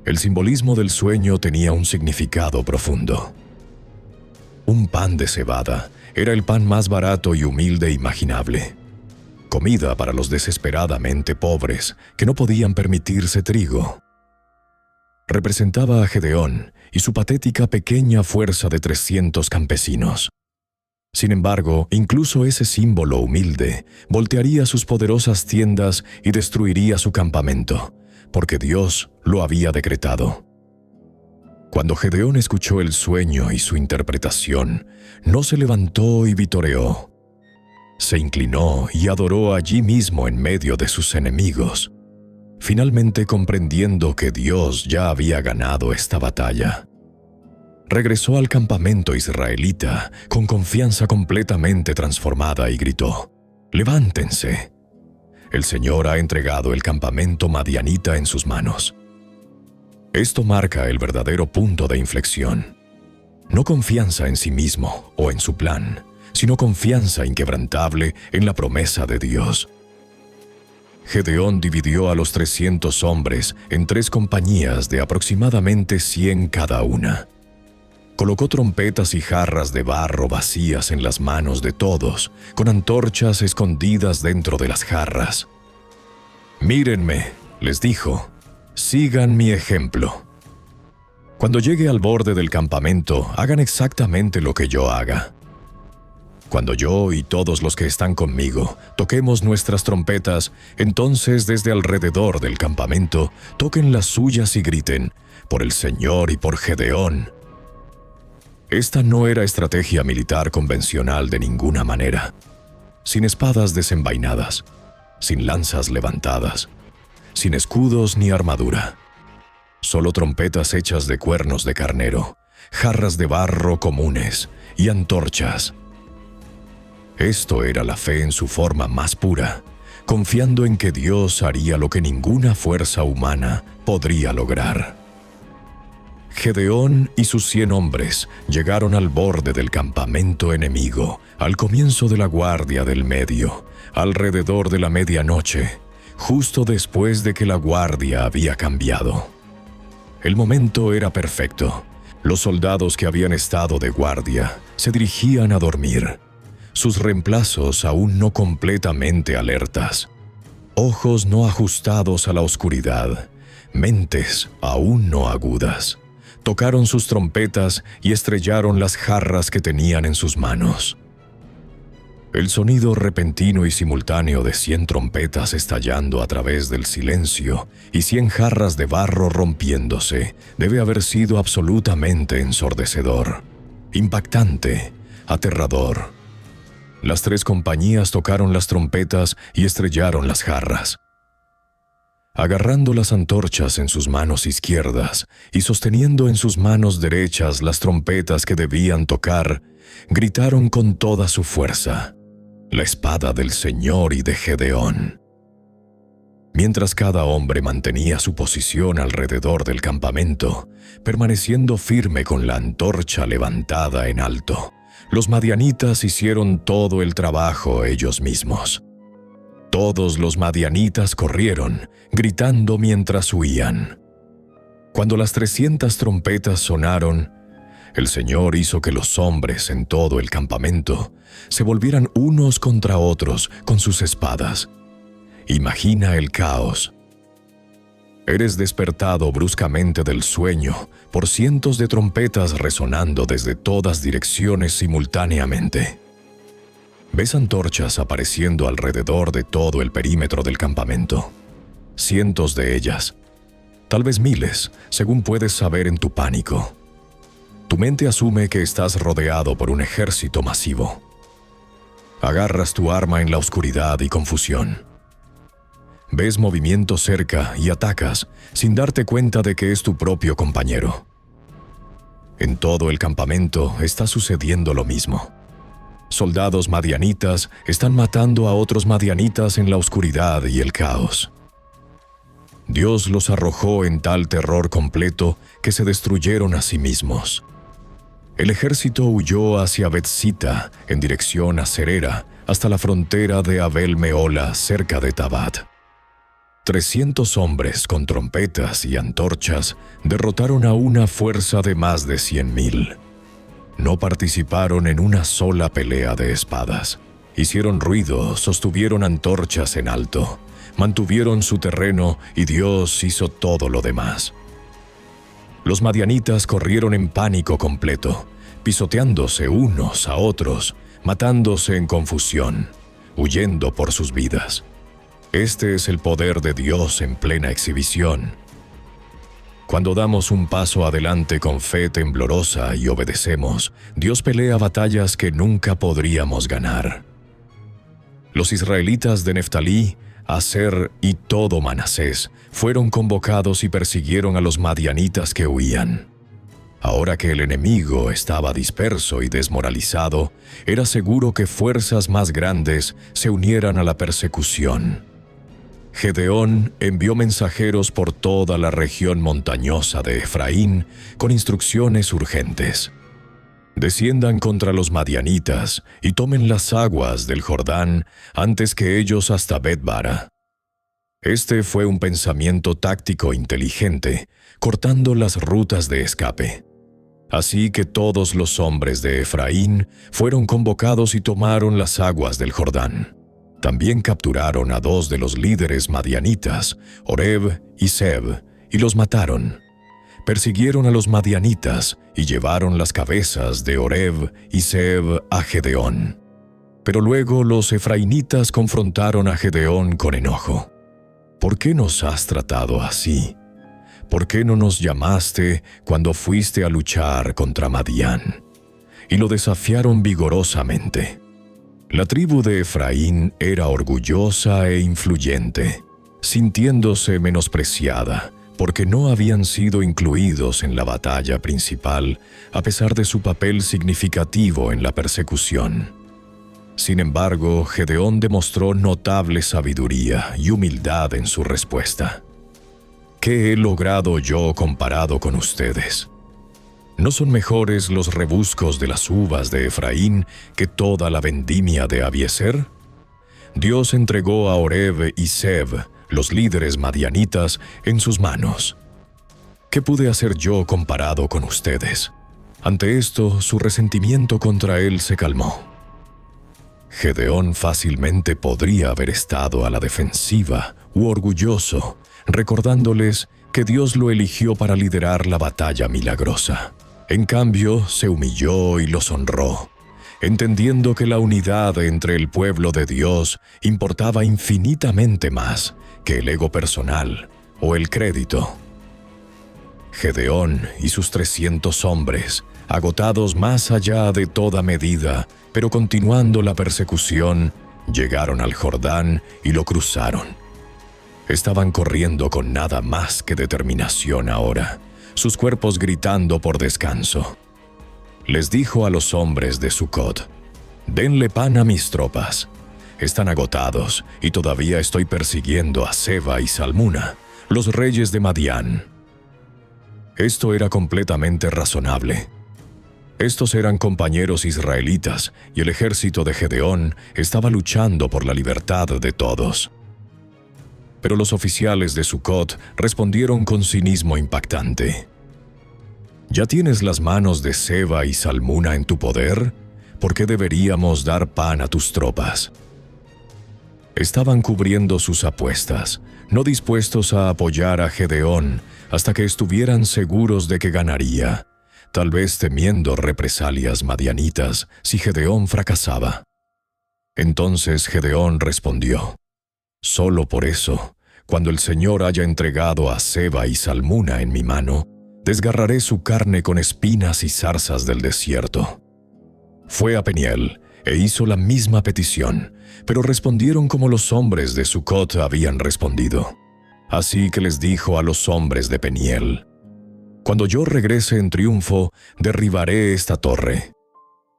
El simbolismo del sueño tenía un significado profundo. Un pan de cebada era el pan más barato y humilde imaginable. Comida para los desesperadamente pobres que no podían permitirse trigo. Representaba a Gedeón y su patética pequeña fuerza de 300 campesinos. Sin embargo, incluso ese símbolo humilde voltearía sus poderosas tiendas y destruiría su campamento, porque Dios lo había decretado. Cuando Gedeón escuchó el sueño y su interpretación, no se levantó y vitoreó. Se inclinó y adoró allí mismo en medio de sus enemigos, finalmente comprendiendo que Dios ya había ganado esta batalla. Regresó al campamento israelita con confianza completamente transformada y gritó: «¡Levántense! El Señor ha entregado el campamento madianita en sus manos». Esto marca el verdadero punto de inflexión. No confianza en sí mismo o en su plan, sino confianza inquebrantable en la promesa de Dios. Gedeón dividió a los 300 hombres en 3 compañías de aproximadamente 100 cada una. Colocó trompetas y jarras de barro vacías en las manos de todos, con antorchas escondidas dentro de las jarras. «Mírenme», les dijo, «sigan mi ejemplo. Cuando llegue al borde del campamento, hagan exactamente lo que yo haga. Cuando yo y todos los que están conmigo toquemos nuestras trompetas, entonces desde alrededor del campamento toquen las suyas y griten: por el Señor y por Gedeón». Esta no era estrategia militar convencional de ninguna manera. Sin espadas desenvainadas, sin lanzas levantadas, sin escudos ni armadura. Solo trompetas hechas de cuernos de carnero, jarras de barro comunes y antorchas. Esto era la fe en su forma más pura, confiando en que Dios haría lo que ninguna fuerza humana podría lograr. Gedeón y sus 100 hombres llegaron al borde del campamento enemigo, al comienzo de la guardia del medio, alrededor de la medianoche, justo después de que la guardia había cambiado. El momento era perfecto. Los soldados que habían estado de guardia se dirigían a dormir, sus reemplazos aún no completamente alertas, ojos no ajustados a la oscuridad, mentes aún no agudas. Tocaron sus trompetas y estrellaron las jarras que tenían en sus manos. El sonido repentino y simultáneo de 100 trompetas estallando a través del silencio y 100 jarras de barro rompiéndose debe haber sido absolutamente ensordecedor, impactante, aterrador. Las 3 compañías tocaron las trompetas y estrellaron las jarras. Agarrando las antorchas en sus manos izquierdas y sosteniendo en sus manos derechas las trompetas que debían tocar, gritaron con toda su fuerza: «La espada del Señor y de Gedeón». Mientras cada hombre mantenía su posición alrededor del campamento, permaneciendo firme con la antorcha levantada en alto, los madianitas hicieron todo el trabajo ellos mismos. Todos los madianitas corrieron, gritando mientras huían. Cuando las 300 trompetas sonaron, el Señor hizo que los hombres en todo el campamento se volvieran unos contra otros con sus espadas. Imagina el caos. Eres despertado bruscamente del sueño por cientos de trompetas resonando desde todas direcciones simultáneamente. Ves antorchas apareciendo alrededor de todo el perímetro del campamento. Cientos de ellas, tal vez miles, según puedes saber en tu pánico. Tu mente asume que estás rodeado por un ejército masivo. Agarras tu arma en la oscuridad y confusión. Ves movimiento cerca y atacas sin darte cuenta de que es tu propio compañero. En todo el campamento está sucediendo lo mismo. Soldados madianitas están matando a otros madianitas en la oscuridad y el caos. Dios los arrojó en tal terror completo que se destruyeron a sí mismos. El ejército huyó hacia Betzita en dirección a Serera hasta la frontera de Abel Mehola cerca de Tabat. 300 hombres con trompetas y antorchas derrotaron a una fuerza de más de 100,000. No participaron en una sola pelea de espadas. Hicieron ruido, sostuvieron antorchas en alto, mantuvieron su terreno y Dios hizo todo lo demás. Los madianitas corrieron en pánico completo, pisoteándose unos a otros, matándose en confusión, huyendo por sus vidas. Este es el poder de Dios en plena exhibición. Cuando damos un paso adelante con fe temblorosa y obedecemos, Dios pelea batallas que nunca podríamos ganar. Los israelitas de Neftalí, Aser y todo Manasés fueron convocados y persiguieron a los madianitas que huían. Ahora que el enemigo estaba disperso y desmoralizado, era seguro que fuerzas más grandes se unieran a la persecución. Gedeón envió mensajeros por toda la región montañosa de Efraín con instrucciones urgentes. Desciendan contra los madianitas y tomen las aguas del Jordán antes que ellos hasta Bet-bara. Este fue un pensamiento táctico inteligente, cortando las rutas de escape. Así que todos los hombres de Efraín fueron convocados y tomaron las aguas del Jordán. También capturaron a 2 de los líderes madianitas, Oreb y Zeb, y los mataron. Persiguieron a los madianitas y llevaron las cabezas de Oreb y Zeb a Gedeón. Pero luego los efraínitas confrontaron a Gedeón con enojo. ¿Por qué nos has tratado así? ¿Por qué no nos llamaste cuando fuiste a luchar contra Madián? Y lo desafiaron vigorosamente. La tribu de Efraín era orgullosa e influyente, sintiéndose menospreciada porque no habían sido incluidos en la batalla principal a pesar de su papel significativo en la persecución. Sin embargo, Gedeón demostró notable sabiduría y humildad en su respuesta. ¿Qué he logrado yo comparado con ustedes? ¿No son mejores los rebuscos de las uvas de Efraín que toda la vendimia de Abiezer? Dios entregó a Oreb y Zeb, los líderes madianitas, en sus manos. ¿Qué pude hacer yo comparado con ustedes? Ante esto, su resentimiento contra él se calmó. Gedeón fácilmente podría haber estado a la defensiva u orgulloso, recordándoles que Dios lo eligió para liderar la batalla milagrosa. En cambio, se humilló y los honró, entendiendo que la unidad entre el pueblo de Dios importaba infinitamente más que el ego personal o el crédito. Gedeón y sus 300 hombres, agotados más allá de toda medida, pero continuando la persecución, llegaron al Jordán y lo cruzaron. Estaban corriendo con nada más que determinación ahora, sus cuerpos gritando por descanso. Les dijo a los hombres de Sucot: «Denle pan a mis tropas. Están agotados y todavía estoy persiguiendo a Seba y Salmuna, los reyes de Madián». Esto era completamente razonable. Estos eran compañeros israelitas y el ejército de Gedeón estaba luchando por la libertad de todos. Pero los oficiales de Sucot respondieron con cinismo impactante: «¿Ya tienes las manos de Seba y Salmuna en tu poder? ¿Por qué deberíamos dar pan a tus tropas?». Estaban cubriendo sus apuestas, no dispuestos a apoyar a Gedeón hasta que estuvieran seguros de que ganaría, tal vez temiendo represalias madianitas si Gedeón fracasaba. Entonces Gedeón respondió: «Solo por eso, cuando el Señor haya entregado a Seba y Salmuna en mi mano, desgarraré su carne con espinas y zarzas del desierto». Fue a Peniel e hizo la misma petición, pero respondieron como los hombres de Sucot habían respondido. Así que les dijo a los hombres de Peniel: «Cuando yo regrese en triunfo, derribaré esta torre».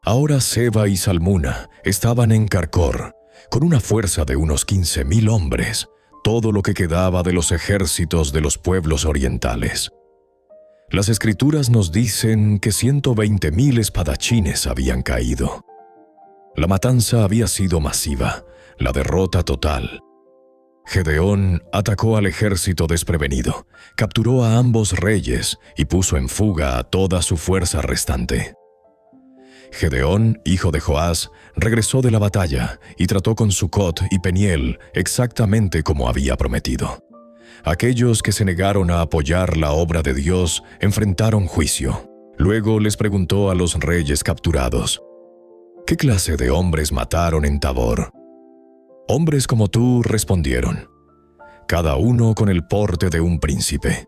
Ahora Seba y Salmuna estaban en Carcor, con una fuerza de unos 15,000 hombres, todo lo que quedaba de los ejércitos de los pueblos orientales. Las escrituras nos dicen que 120,000 espadachines habían caído. La matanza había sido masiva, la derrota total. Gedeón atacó al ejército desprevenido, capturó a ambos reyes y puso en fuga a toda su fuerza restante. Gedeón, hijo de Joás, regresó de la batalla y trató con Sucot y Peniel exactamente como había prometido. Aquellos que se negaron a apoyar la obra de Dios enfrentaron juicio. Luego les preguntó a los reyes capturados: «¿Qué clase de hombres mataron en Tabor?». «Hombres como tú», respondieron, «cada uno con el porte de un príncipe».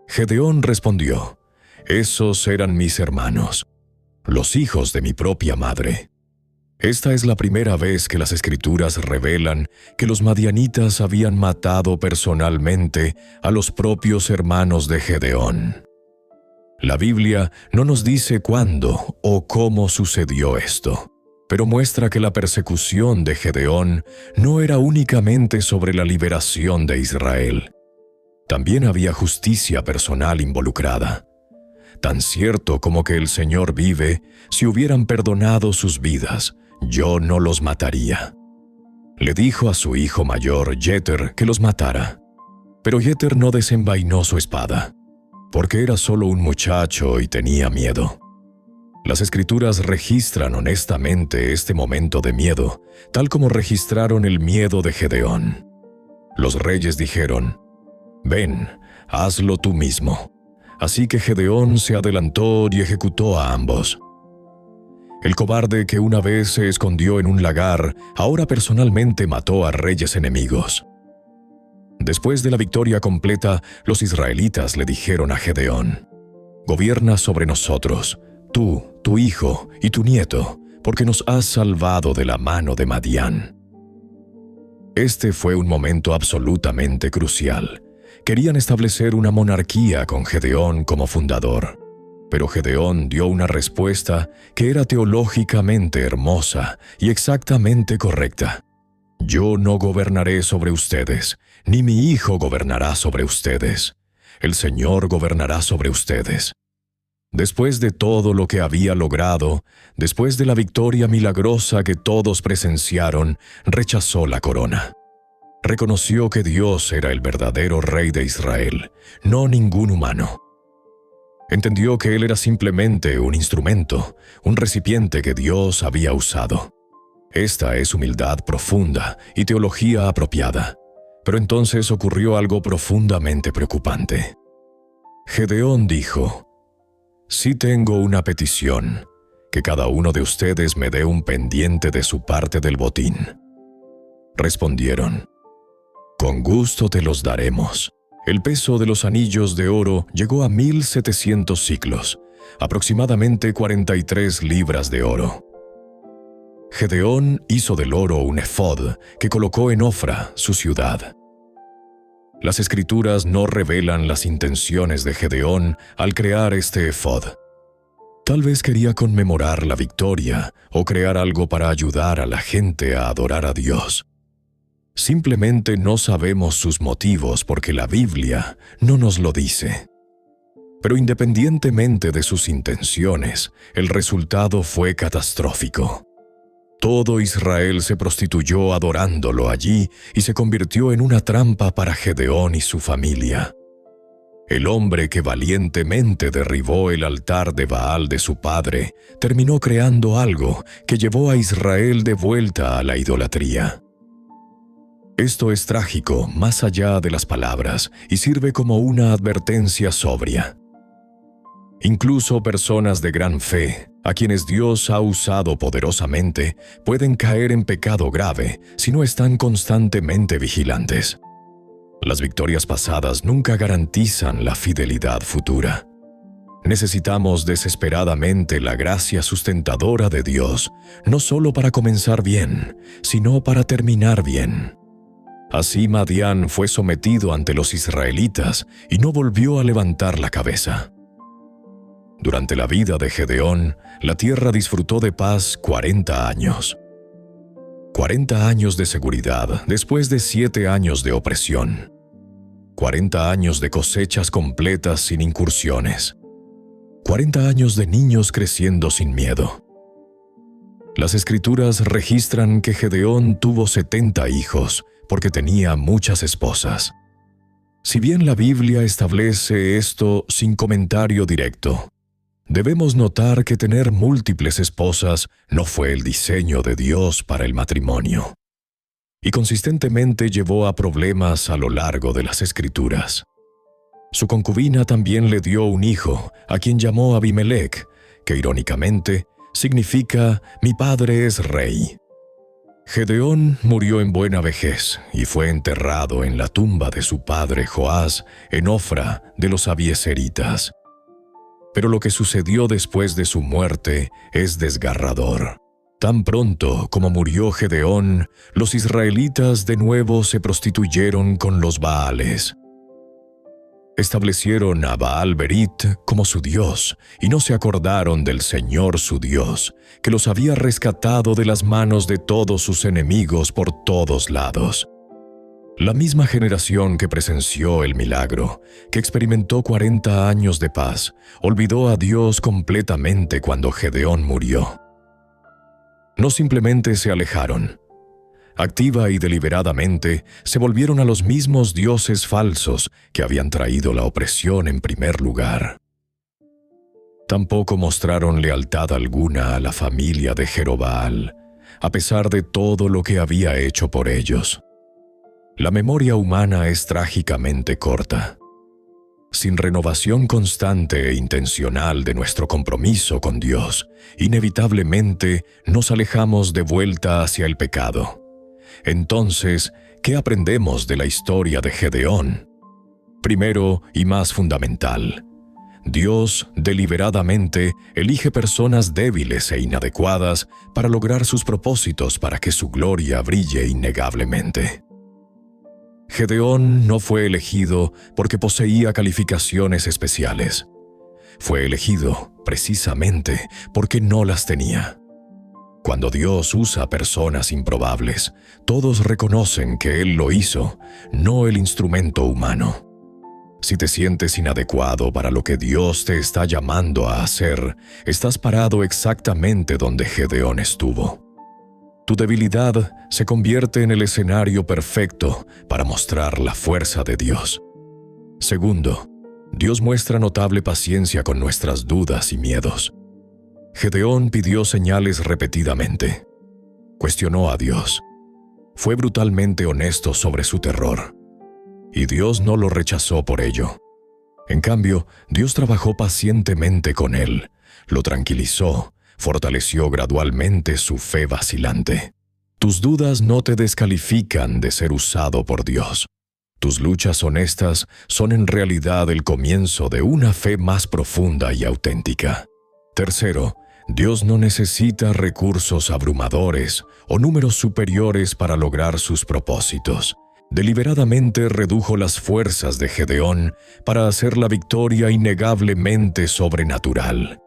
Gedeón respondió: «Esos eran mis hermanos, los hijos de mi propia madre». Esta es la primera vez que las Escrituras revelan que los madianitas habían matado personalmente a los propios hermanos de Gedeón. La Biblia no nos dice cuándo o cómo sucedió esto, pero muestra que la persecución de Gedeón no era únicamente sobre la liberación de Israel. También había justicia personal involucrada. Tan cierto como que el Señor vive, si hubieran perdonado sus vidas, yo no los mataría. Le dijo a su hijo mayor, Jeter, que los matara. Pero Jeter no desenvainó su espada, porque era solo un muchacho y tenía miedo. Las Escrituras registran honestamente este momento de miedo, tal como registraron el miedo de Gedeón. Los reyes dijeron, «Ven, hazlo tú mismo». Así que Gedeón se adelantó y ejecutó a ambos. El cobarde que una vez se escondió en un lagar, ahora personalmente mató a reyes enemigos. Después de la victoria completa, los israelitas le dijeron a Gedeón, «Gobierna sobre nosotros, tú, tu hijo y tu nieto, porque nos has salvado de la mano de Madián». Este fue un momento absolutamente crucial. Querían establecer una monarquía con Gedeón como fundador. Pero Gedeón dio una respuesta que era teológicamente hermosa y exactamente correcta. «Yo no gobernaré sobre ustedes, ni mi hijo gobernará sobre ustedes. El Señor gobernará sobre ustedes». Después de todo lo que había logrado, después de la victoria milagrosa que todos presenciaron, rechazó la corona. Reconoció que Dios era el verdadero rey de Israel, no ningún humano. Entendió que él era simplemente un instrumento, un recipiente que Dios había usado. Esta es humildad profunda y teología apropiada. Pero entonces ocurrió algo profundamente preocupante. Gedeón dijo, «Sí tengo una petición, que cada uno de ustedes me dé un pendiente de su parte del botín». Respondieron, «Con gusto te los daremos». El peso de los anillos de oro llegó a 1,700 siclos, aproximadamente 43 libras de oro. Gedeón hizo del oro un efod que colocó en Ofra, su ciudad. Las Escrituras no revelan las intenciones de Gedeón al crear este efod. Tal vez quería conmemorar la victoria o crear algo para ayudar a la gente a adorar a Dios. Simplemente no sabemos sus motivos porque la Biblia no nos lo dice. Pero independientemente de sus intenciones, el resultado fue catastrófico. Todo Israel se prostituyó adorándolo allí y se convirtió en una trampa para Gedeón y su familia. El hombre que valientemente derribó el altar de Baal de su padre terminó creando algo que llevó a Israel de vuelta a la idolatría. Esto es trágico más allá de las palabras y sirve como una advertencia sobria. Incluso personas de gran fe, a quienes Dios ha usado poderosamente, pueden caer en pecado grave si no están constantemente vigilantes. Las victorias pasadas nunca garantizan la fidelidad futura. Necesitamos desesperadamente la gracia sustentadora de Dios, no solo para comenzar bien, sino para terminar bien. Así Madián fue sometido ante los israelitas y no volvió a levantar la cabeza. Durante la vida de Gedeón, la tierra disfrutó de paz 40 años. 40 años de seguridad después de 7 años de opresión. 40 años de cosechas completas sin incursiones. 40 años de niños creciendo sin miedo. Las Escrituras registran que Gedeón tuvo 70 hijos, porque tenía muchas esposas. Si bien la Biblia establece esto sin comentario directo, debemos notar que tener múltiples esposas no fue el diseño de Dios para el matrimonio, y consistentemente llevó a problemas a lo largo de las Escrituras. Su concubina también le dio un hijo, a quien llamó Abimelech, que irónicamente significa «mi padre es rey». Gedeón murió en buena vejez y fue enterrado en la tumba de su padre Joás en Ofra de los Abieseritas. Pero lo que sucedió después de su muerte es desgarrador. Tan pronto como murió Gedeón, los israelitas de nuevo se prostituyeron con los Baales. Establecieron a Baal-Berit como su dios y no se acordaron del Señor su Dios, que los había rescatado de las manos de todos sus enemigos por todos lados. La misma generación que presenció el milagro, que experimentó 40 años de paz, olvidó a Dios completamente cuando Gedeón murió. No simplemente se alejaron. Activa y deliberadamente se volvieron a los mismos dioses falsos que habían traído la opresión en primer lugar. Tampoco mostraron lealtad alguna a la familia de Jerobaal, a pesar de todo lo que había hecho por ellos. La memoria humana es trágicamente corta. Sin renovación constante e intencional de nuestro compromiso con Dios, inevitablemente nos alejamos de vuelta hacia el pecado. Entonces, ¿qué aprendemos de la historia de Gedeón? Primero y más fundamental, Dios deliberadamente elige personas débiles e inadecuadas para lograr sus propósitos para que su gloria brille innegablemente. Gedeón no fue elegido porque poseía calificaciones especiales. Fue elegido precisamente porque no las tenía. Cuando Dios usa personas improbables, todos reconocen que Él lo hizo, no el instrumento humano. Si te sientes inadecuado para lo que Dios te está llamando a hacer, estás parado exactamente donde Gedeón estuvo. Tu debilidad se convierte en el escenario perfecto para mostrar la fuerza de Dios. Segundo, Dios muestra notable paciencia con nuestras dudas y miedos. Gedeón pidió señales repetidamente. Cuestionó a Dios. Fue brutalmente honesto sobre su terror. Y Dios no lo rechazó por ello. En cambio, Dios trabajó pacientemente con él, lo tranquilizó, fortaleció gradualmente su fe vacilante. Tus dudas no te descalifican de ser usado por Dios. Tus luchas honestas son en realidad el comienzo de una fe más profunda y auténtica. Tercero, Dios no necesita recursos abrumadores o números superiores para lograr sus propósitos. Deliberadamente redujo las fuerzas de Gedeón para hacer la victoria innegablemente sobrenatural.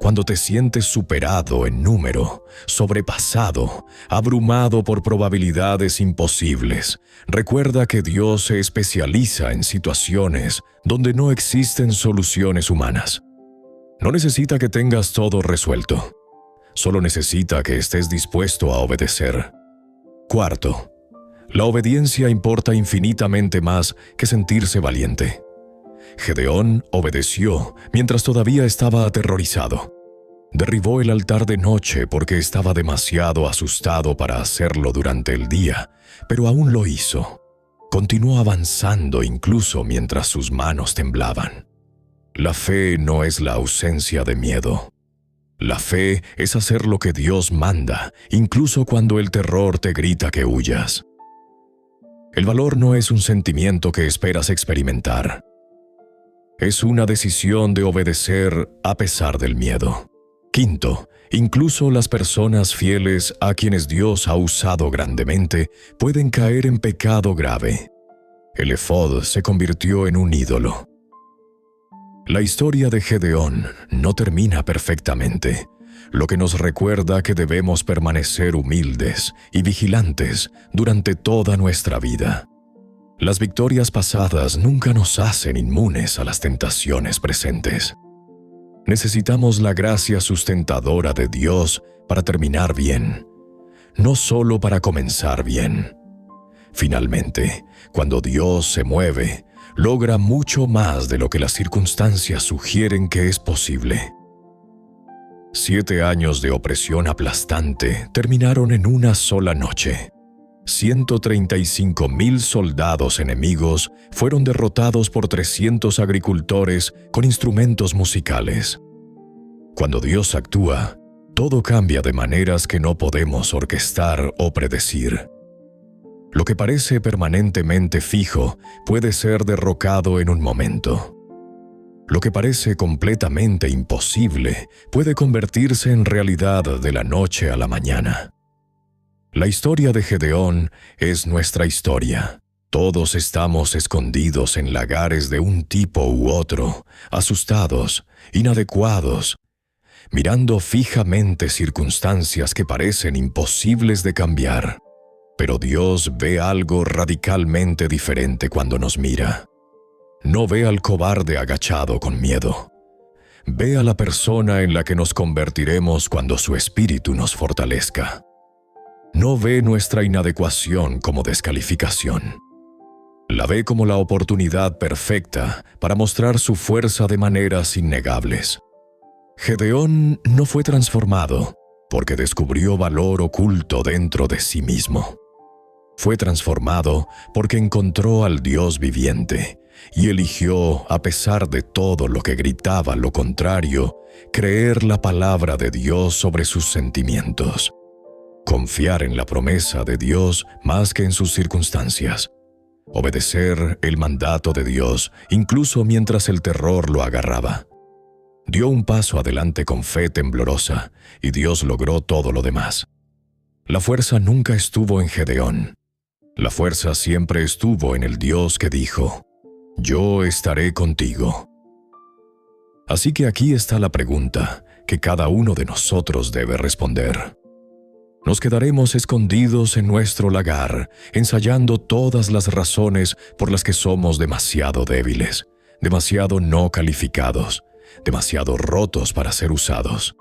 Cuando te sientes superado en número, sobrepasado, abrumado por probabilidades imposibles, recuerda que Dios se especializa en situaciones donde no existen soluciones humanas. No necesita que tengas todo resuelto. Solo necesita que estés dispuesto a obedecer. Cuarto, la obediencia importa infinitamente más que sentirse valiente. Gedeón obedeció mientras todavía estaba aterrorizado. Derribó el altar de noche porque estaba demasiado asustado para hacerlo durante el día, pero aún lo hizo. Continuó avanzando incluso mientras sus manos temblaban. La fe no es la ausencia de miedo. La fe es hacer lo que Dios manda, incluso cuando el terror te grita que huyas. El valor no es un sentimiento que esperas experimentar. Es una decisión de obedecer a pesar del miedo. Quinto, incluso las personas fieles a quienes Dios ha usado grandemente pueden caer en pecado grave. El efod se convirtió en un ídolo. La historia de Gedeón no termina perfectamente, lo que nos recuerda que debemos permanecer humildes y vigilantes durante toda nuestra vida. Las victorias pasadas nunca nos hacen inmunes a las tentaciones presentes. Necesitamos la gracia sustentadora de Dios para terminar bien, no solo para comenzar bien. Finalmente, cuando Dios se mueve, logra mucho más de lo que las circunstancias sugieren que es posible. 7 años de opresión aplastante terminaron en una sola noche. 135,000 soldados enemigos fueron derrotados por 300 agricultores con instrumentos musicales. Cuando Dios actúa, todo cambia de maneras que no podemos orquestar o predecir. Lo que parece permanentemente fijo puede ser derrocado en un momento. Lo que parece completamente imposible puede convertirse en realidad de la noche a la mañana. La historia de Gedeón es nuestra historia. Todos estamos escondidos en lagares de un tipo u otro, asustados, inadecuados, mirando fijamente circunstancias que parecen imposibles de cambiar. Pero Dios ve algo radicalmente diferente cuando nos mira. No ve al cobarde agachado con miedo. Ve a la persona en la que nos convertiremos cuando su espíritu nos fortalezca. No ve nuestra inadecuación como descalificación. La ve como la oportunidad perfecta para mostrar su fuerza de maneras innegables. Gedeón no fue transformado porque descubrió valor oculto dentro de sí mismo. Fue transformado porque encontró al Dios viviente y eligió, a pesar de todo lo que gritaba lo contrario, creer la palabra de Dios sobre sus sentimientos. Confiar en la promesa de Dios más que en sus circunstancias. Obedecer el mandato de Dios incluso mientras el terror lo agarraba. Dio un paso adelante con fe temblorosa y Dios logró todo lo demás. La fuerza nunca estuvo en Gedeón. La fuerza siempre estuvo en el Dios que dijo: «Yo estaré contigo». Así que aquí está la pregunta que cada uno de nosotros debe responder. ¿Nos quedaremos escondidos en nuestro lagar, ensayando todas las razones por las que somos demasiado débiles, demasiado no calificados, demasiado rotos para ser usados?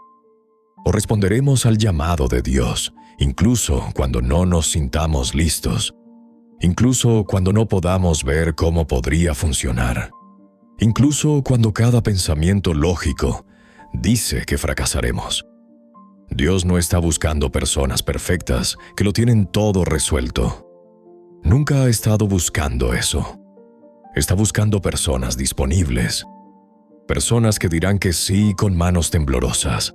¿O responderemos al llamado de Dios, incluso cuando no nos sintamos listos? Incluso cuando no podamos ver cómo podría funcionar. Incluso cuando cada pensamiento lógico dice que fracasaremos. Dios no está buscando personas perfectas que lo tienen todo resuelto. Nunca ha estado buscando eso. Está buscando personas disponibles. Personas que dirán que sí con manos temblorosas.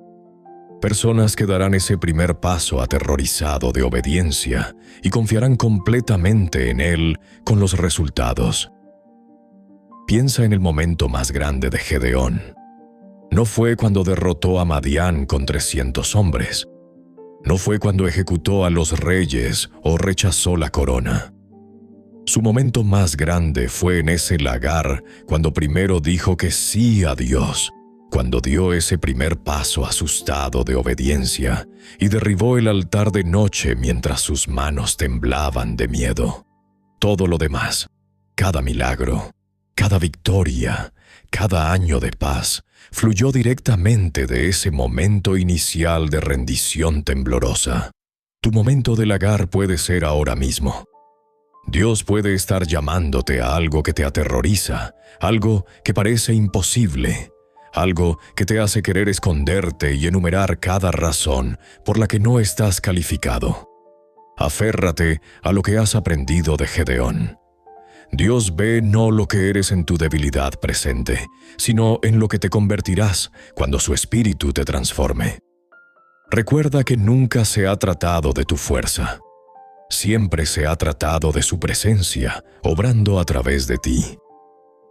Personas que darán ese primer paso aterrorizado de obediencia y confiarán completamente en Él con los resultados. Piensa en el momento más grande de Gedeón. No fue cuando derrotó a Madián con 300 hombres. No fue cuando ejecutó a los reyes o rechazó la corona. Su momento más grande fue en ese lagar cuando primero dijo que sí a Dios, cuando dio ese primer paso asustado de obediencia y derribó el altar de noche mientras sus manos temblaban de miedo. Todo lo demás, cada milagro, cada victoria, cada año de paz, fluyó directamente de ese momento inicial de rendición temblorosa. Tu momento de lagar puede ser ahora mismo. Dios puede estar llamándote a algo que te aterroriza, algo que parece imposible, algo que te hace querer esconderte y enumerar cada razón por la que no estás calificado. Aférrate a lo que has aprendido de Gedeón. Dios ve no lo que eres en tu debilidad presente, sino en lo que te convertirás cuando su espíritu te transforme. Recuerda que nunca se ha tratado de tu fuerza. Siempre se ha tratado de su presencia, obrando a través de ti.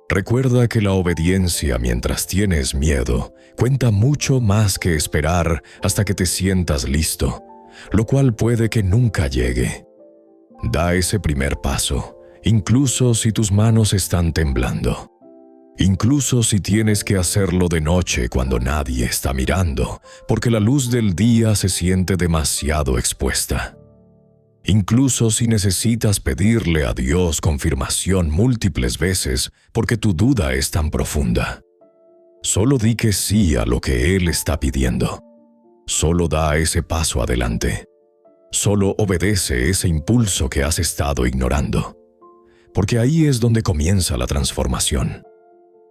Recuerda que la obediencia mientras tienes miedo cuenta mucho más que esperar hasta que te sientas listo, lo cual puede que nunca llegue. Da ese primer paso. Incluso si tus manos están temblando. Incluso si tienes que hacerlo de noche cuando nadie está mirando, porque la luz del día se siente demasiado expuesta. Incluso si necesitas pedirle a Dios confirmación múltiples veces porque tu duda es tan profunda. Solo di que sí a lo que Él está pidiendo. Solo da ese paso adelante. Solo obedece ese impulso que has estado ignorando. Porque ahí es donde comienza la transformación.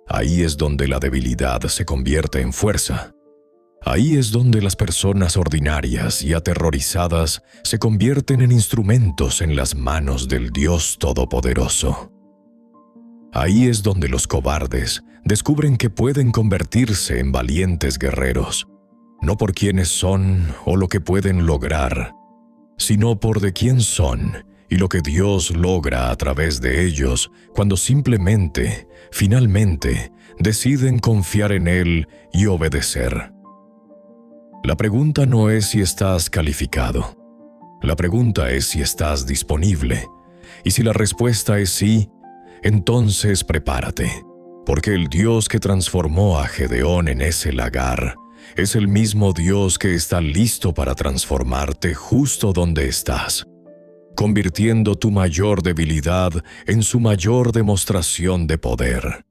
Ahí es donde la debilidad se convierte en fuerza. Ahí es donde las personas ordinarias y aterrorizadas se convierten en instrumentos en las manos del Dios Todopoderoso. Ahí es donde los cobardes descubren que pueden convertirse en valientes guerreros, no por quienes son o lo que pueden lograr, sino por de quién son y lo que Dios logra a través de ellos cuando simplemente, finalmente, deciden confiar en Él y obedecer. La pregunta no es si estás calificado. La pregunta es si estás disponible. Y si la respuesta es sí, entonces prepárate, porque el Dios que transformó a Gedeón en ese lagar es el mismo Dios que está listo para transformarte justo donde estás, convirtiendo tu mayor debilidad en su mayor demostración de poder.